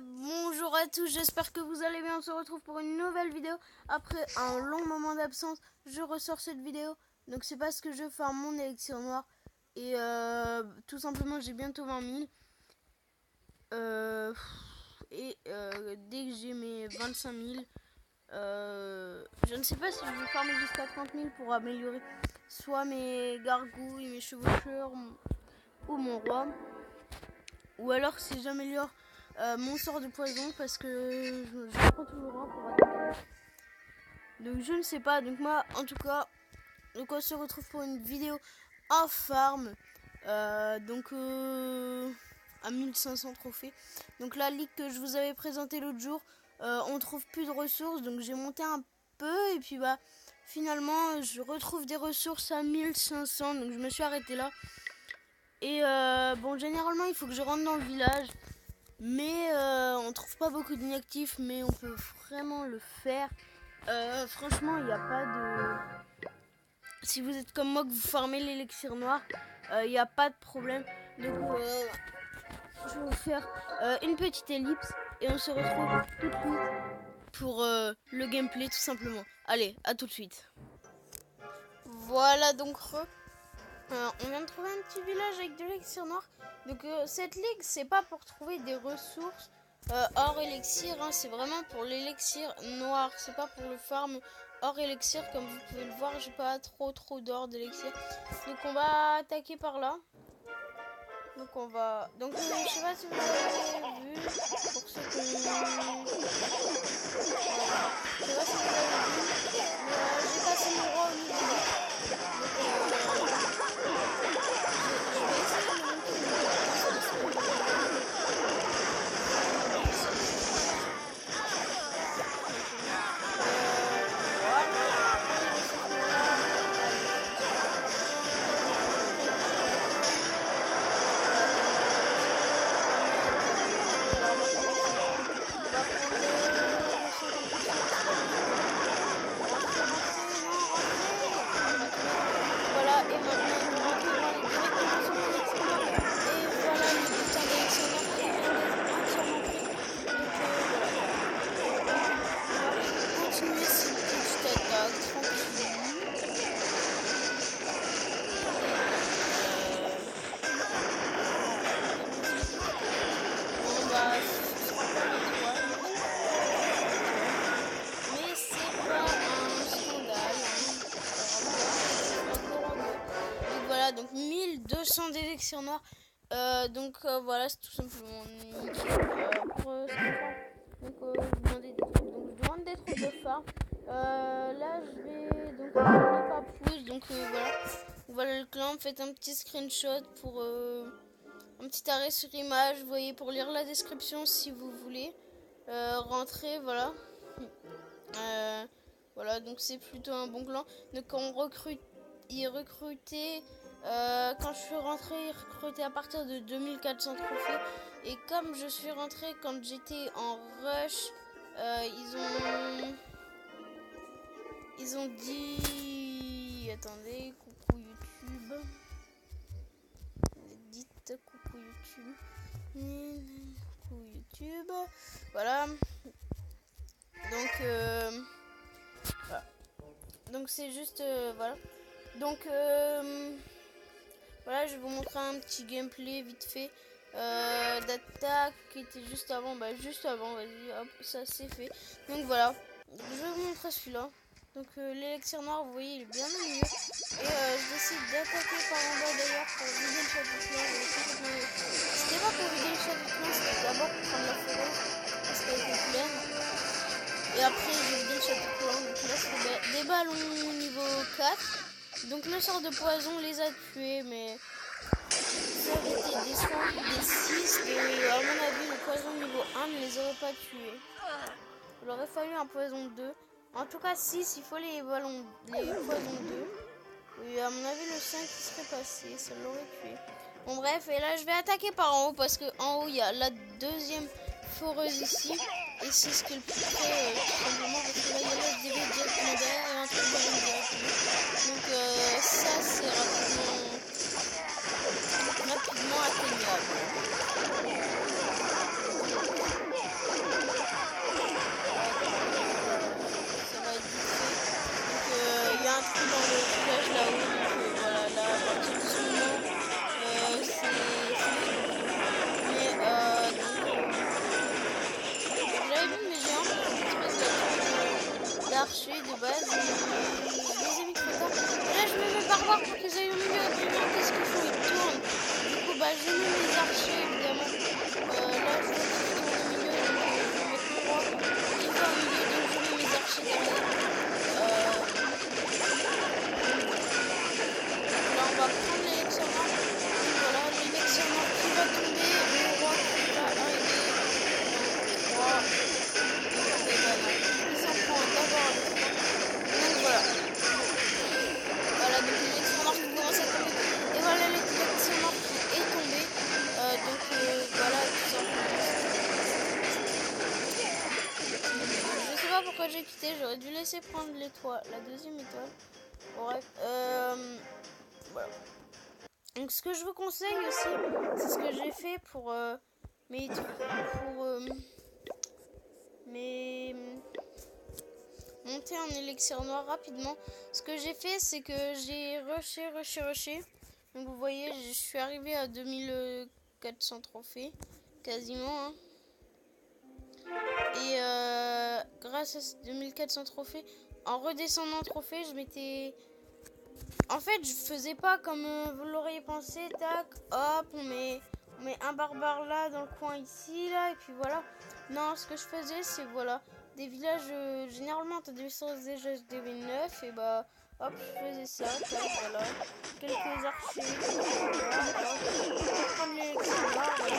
Bonjour à tous, j'espère que vous allez bien. On se retrouve pour une nouvelle vidéo. Après un long moment d'absence, je ressors cette vidéo. Donc c'est parce que je farme mon élixir noir. Et tout simplement j'ai bientôt 20 000. Dès que j'ai mes 25 000, je ne sais pas si je vais farmer jusqu'à 30 000 pour améliorer soit mes gargouilles, mes chevaucheurs ou mon roi. Ou alors si j'améliore mon sort de poison parce que je prends toujours un pour attaquer. Donc je ne sais pas. Donc moi en tout cas, donc on se retrouve pour une vidéo en farm. À 1500 trophées. Donc la ligue que je vous avais présentée l'autre jour, on trouve plus de ressources. Donc j'ai monté un peu et puis bah finalement je retrouve des ressources à 1500. Donc je me suis arrêté là. Et bon généralement il faut que je rentre dans le village. Mais on trouve pas beaucoup d'inactifs, mais on peut vraiment le faire. Franchement, il n'y a pas de... Si vous êtes comme moi que vous farmez l'élixir noir, il n'y a pas de problème. Donc je vais vous faire une petite ellipse et on se retrouve tout de suite pour le gameplay tout simplement. Allez, à tout de suite. Voilà donc on vient de trouver un petit village avec de l'élixir noir. Donc cette ligue, c'est pas pour trouver des ressources hors élixir, hein, c'est vraiment pour l'élixir noir. C'est pas pour le farm hors élixir, comme vous pouvez le voir. J'ai pas trop d'or d'élixir. Donc on va attaquer par là. Donc on va. Donc je sais pas si vous avez vu. Pour ceux qui. Voilà. Je sais pas si vous avez vu. J'ai passé mon roi au niveau bas. Mais c'est pas un scandale, donc voilà, donc 1200 d'élixir noir. Voilà, c'est tout simplement nickel pour ce je demandais des trucs, donc je demande des trucs de farm. Là je vais donc ne pas pouce, donc voilà le clan. Faites un petit screenshot pour un petit arrêt sur image, vous voyez, pour lire la description si vous voulez rentrer, voilà. Voilà, donc c'est plutôt un bon clan. Donc il recrutait quand je suis rentrée, il recrutait à partir de 2400 trophées. Et comme je suis rentrée quand j'étais en rush, ils ont dit, attendez, coucou YouTube, dites coucou YouTube, coucou YouTube, voilà. Donc voilà. Donc c'est juste voilà. Donc voilà, je vais vous montrer un petit gameplay vite fait d'attaque qui était juste avant. Juste avant, vas-y, hop, ça c'est fait. Donc voilà, je vais vous montrer celui-là. Donc l'élixir noir, vous voyez, il est bien au milieu. Et je décide d'attaquer par en bas d'ailleurs pour vider le chapitre. C'était pas pour vider le chapitre, c'était d'abord pour prendre la forêt parce qu'elle était pleine. Et après j'ai vidé le chapitre 1. Donc là c'est des ballons niveau 4. Donc le sort de poison les a tués, mais ça avait été des soins des 6. Et à mon avis le poison niveau 1 ne les aurait pas tués. Il aurait fallu un poison 2. En tout cas 6, il faut les poisons 2. Et à mon avis le 5 qui serait passé, ça l'aurait tué. Bon bref, et là je vais attaquer par en haut parce que en haut il y a la deuxième foreuse ici. Et c'est ce qui est le plus près, simplement parce que là il y a la DB directement derrière et un truc de directement. Donc ça c'est rapidement atteignable. pourquoi j'ai quitté. J'aurais dû laisser prendre l'étoile, la deuxième étoile. Bref, voilà. Donc ce que je vous conseille aussi, c'est ce que j'ai fait pour mes monter en élixir noir rapidement. Ce que j'ai fait, c'est que j'ai rushé. Donc vous voyez, je suis arrivé à 2400 trophées, quasiment. Hein. Et grâce à ces 2400 trophées, en redescendant trophée, je m'étais... En fait, je faisais pas comme vous l'auriez pensé, tac, hop, on met un barbare là, dans le coin ici, là, et puis voilà. Non, ce que je faisais, c'est, voilà, des villages, généralement, t'as des sources déjà DV9, et bah, hop, je faisais ça, tac, voilà. Quelques archers, voilà, hop, on prend l'élixir noir, voilà.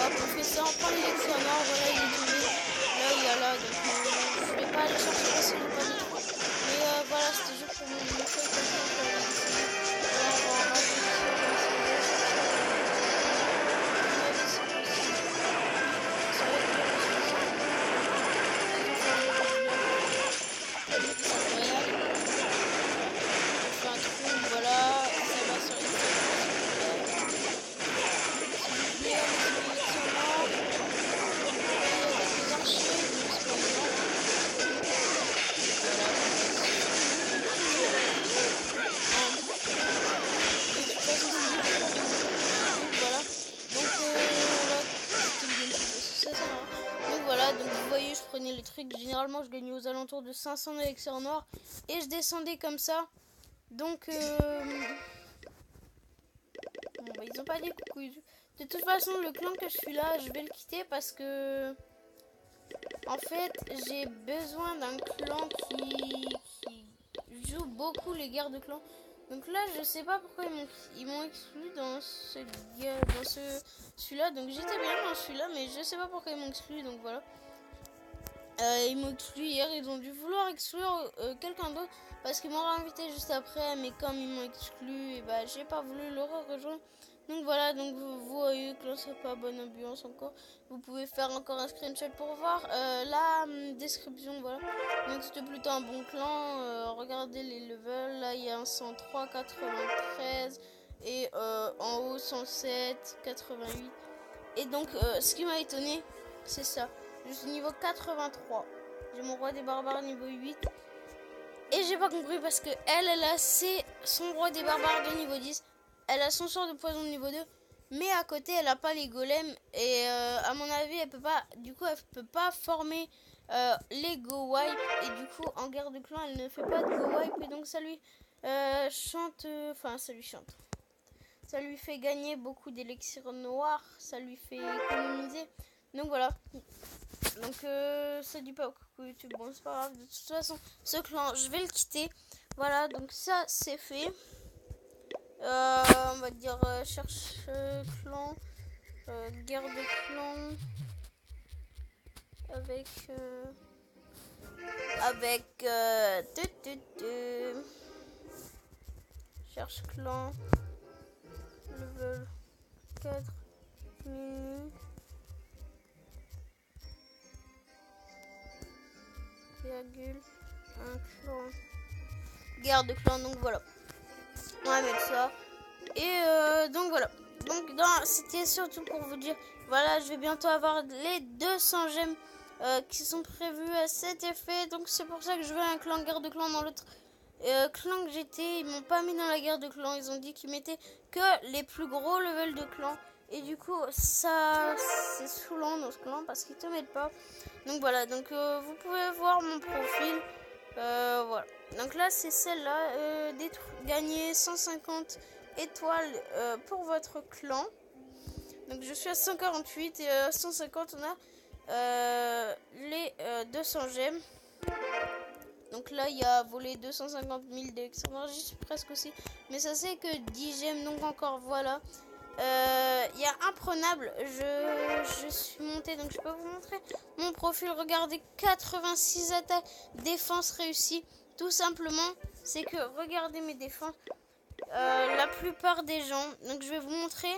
Hop, on fait ça, on prend l'élixir noir, voilà, il est tombé. Là, il y a là, donc je vais pas aller chercher parce que j'ai pas de trou. Mais voilà, c'était juste pour vous montrer comment on peut aller ici. Là, on va en rajouter, on va essayer de chercher. Ça va être dur parce que ça. On fait un trou, voilà, ça va sur les donc vous voyez, je prenais les trucs. Généralement, je gagnais aux alentours de 500 élixirs noirs. Et je descendais comme ça. Donc, bon, bah, ils ont pas dit coucou. De toute façon, le clan que je suis là, je vais le quitter parce que... En fait, j'ai besoin d'un clan qui joue beaucoup les guerres de clans. Donc là, je sais pas pourquoi ils m'ont exclu dans celui-là. Donc j'étais bien dans celui-là, mais je sais pas pourquoi ils m'ont exclu. Donc voilà. Ils m'ont exclu hier. Ils ont dû vouloir exclure quelqu'un d'autre parce qu'ils m'ont invité juste après. Mais comme ils m'ont exclu, et bah j'ai pas voulu le rejoindre. Donc voilà, donc vous voyez que là c'est pas bonne ambiance encore. Vous pouvez faire encore un screenshot pour voir la description, voilà. Donc c'était plutôt un bon clan. Regardez les levels, là il y a un 103, 93 et en haut 107, 88. Et donc ce qui m'a étonné, c'est ça. Je suis niveau 83. J'ai mon roi des barbares niveau 8. Et j'ai pas compris parce que elle a son roi des barbares de niveau 10. Elle a son sort de poison de niveau 2, mais à côté elle a pas les golems et à mon avis elle peut pas, du coup elle peut pas former les go wipe et du coup en guerre de clan elle ne fait pas de go wipe et donc ça lui ça lui fait gagner beaucoup d'élixirs noirs, ça lui fait économiser, donc voilà. Donc ça dit pas coucou YouTube, bon c'est pas grave, de toute façon ce clan je vais le quitter, voilà, donc ça c'est fait. On va dire cherche clan, guerre de clan avec cherche clan level 4 mini virgule un clan guerre de clan, donc voilà. On va mettre ça. Et donc voilà. Donc c'était surtout pour vous dire, voilà, je vais bientôt avoir les 200 gemmes qui sont prévues à cet effet. Donc c'est pour ça que je veux un clan guerre de clan dans l'autre clan que j'étais. Ils m'ont pas mis dans la guerre de clan. Ils ont dit qu'ils mettaient que les plus gros levels de clan. Et du coup, ça c'est saoulant dans ce clan parce qu'ils te mettent pas. Donc voilà, donc vous pouvez voir mon profil. Voilà. Donc là, c'est celle-là. Gagner 150 étoiles pour votre clan. Donc je suis à 148 et à 150, on a les 200 gemmes. Donc là, il y a volé 250 000 d'élections. J'y suis presque aussi. Mais ça, c'est que 10 gemmes. Donc encore, voilà. Il y a imprenable. Je suis montée. Donc je peux vous montrer mon profil. Regardez, 86 attaques. Défense réussie. Tout simplement, c'est que regardez mes défenses. La plupart des gens. Donc je vais vous montrer.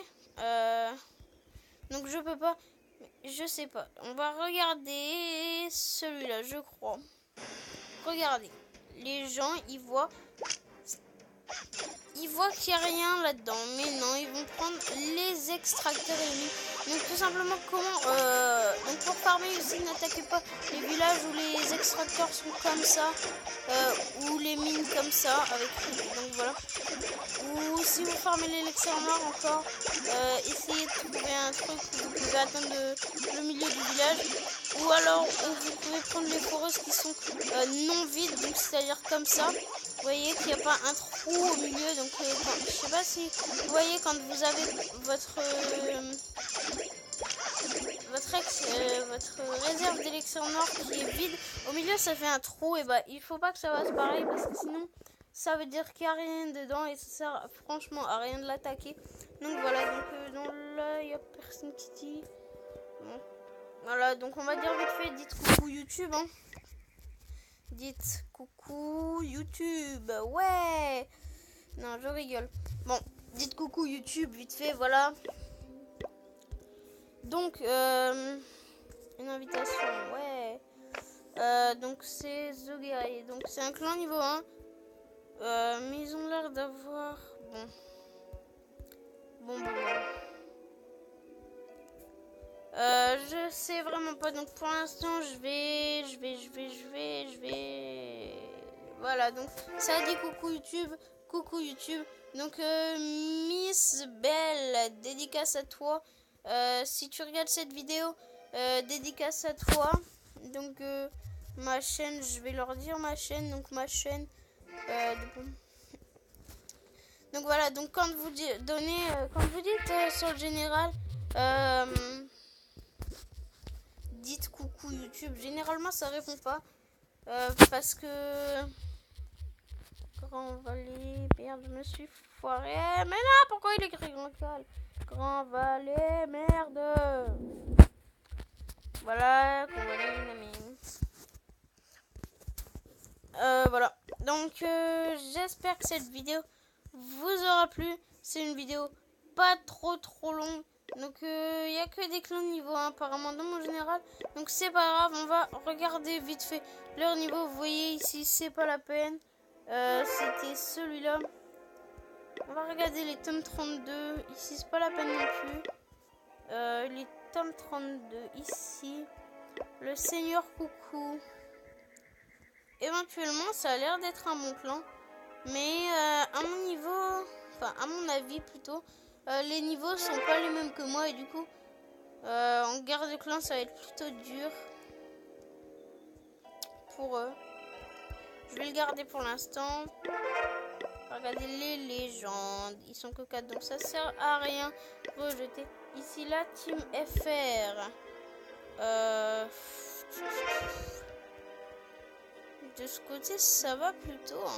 Donc je peux pas. Je sais pas. On va regarder celui-là, je crois. regardez, les gens, ils voient qu'il n'y a rien là-dedans. Mais non, ils vont prendre les extracteurs ennemis. Donc tout simplement comment... donc pour farmer aussi, n'attaquez pas les villages où les extracteurs sont comme ça. Ou les mines comme ça. Donc voilà. Ou si vous farmez l'élixir noir encore, essayez de trouver un truc où vous pouvez atteindre le milieu du village. Ou alors vous pouvez prendre les foreuses qui sont non vides. Donc c'est-à-dire comme ça. Vous voyez qu'il n'y a pas un trou au milieu, donc je sais pas si vous voyez quand vous avez votre réserve d'élixir noir qui est vide, au milieu ça fait un trou, et bah il faut pas que ça fasse pareil parce que sinon ça veut dire qu'il n'y a rien dedans et ça sert franchement à rien de l'attaquer. Donc voilà, donc là il n'y a personne qui dit. Bon. Voilà, donc on va dire vite fait, dites coucou YouTube, hein. Dites coucou YouTube, ouais. Non, je rigole. Bon, dites coucou YouTube, vite fait, voilà. Donc, une invitation, ouais. Donc c'est The Guerrier. Donc c'est un clan niveau 1. Mais ils ont l'air d'avoir... Bon. Je sais vraiment pas, donc pour l'instant je vais. Voilà, donc ça dit coucou YouTube. Donc Miss Belle, dédicace à toi. Si tu regardes cette vidéo, dédicace à toi. Donc ma chaîne, je vais leur dire ma chaîne, donc ma chaîne. Donc voilà, donc quand vous dites sur le général, dites coucou YouTube. Généralement ça répond pas parce que Grand Valet, merde, je me suis foiré. Mais là, pourquoi il écrit Grand Cal? Grand Valet, merde. Voilà, Grand Valet, voilà. Donc j'espère que cette vidéo vous aura plu. C'est une vidéo pas trop longue. Donc il n'y a que des clans de niveau 1 apparemment dans mon général. Donc c'est pas grave, on va regarder vite fait leur niveau. Vous voyez ici, c'est pas la peine. C'était celui-là. On va regarder les tomes 32. Ici, c'est pas la peine non plus. Les tomes 32 ici. Le Seigneur Coucou. Éventuellement, ça a l'air d'être un bon clan. Mais à mon niveau, enfin à mon avis plutôt, les niveaux sont pas les mêmes que moi. Et du coup, en guerre de clan, ça va être plutôt dur pour eux. Je vais le garder pour l'instant. Regardez les légendes. Ils sont que 4, donc ça sert à rien. Rejeter. Ici, la Team FR. De ce côté, ça va plutôt.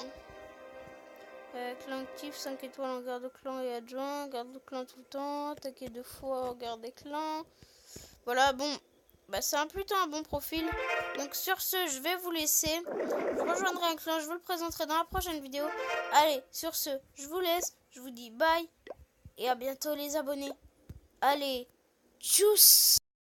Clan actif, 5 étoiles en garde de clan et adjoint. Garde de clan tout le temps. Attaquer 2 fois en garde des clans. Voilà, bon. Bah, c'est plutôt un bon profil. Donc sur ce, je vais vous laisser. Je rejoindrai un clan, je vous le présenterai dans la prochaine vidéo. Allez, sur ce, je vous laisse. Je vous dis bye. Et à bientôt les abonnés. Allez, tchuss!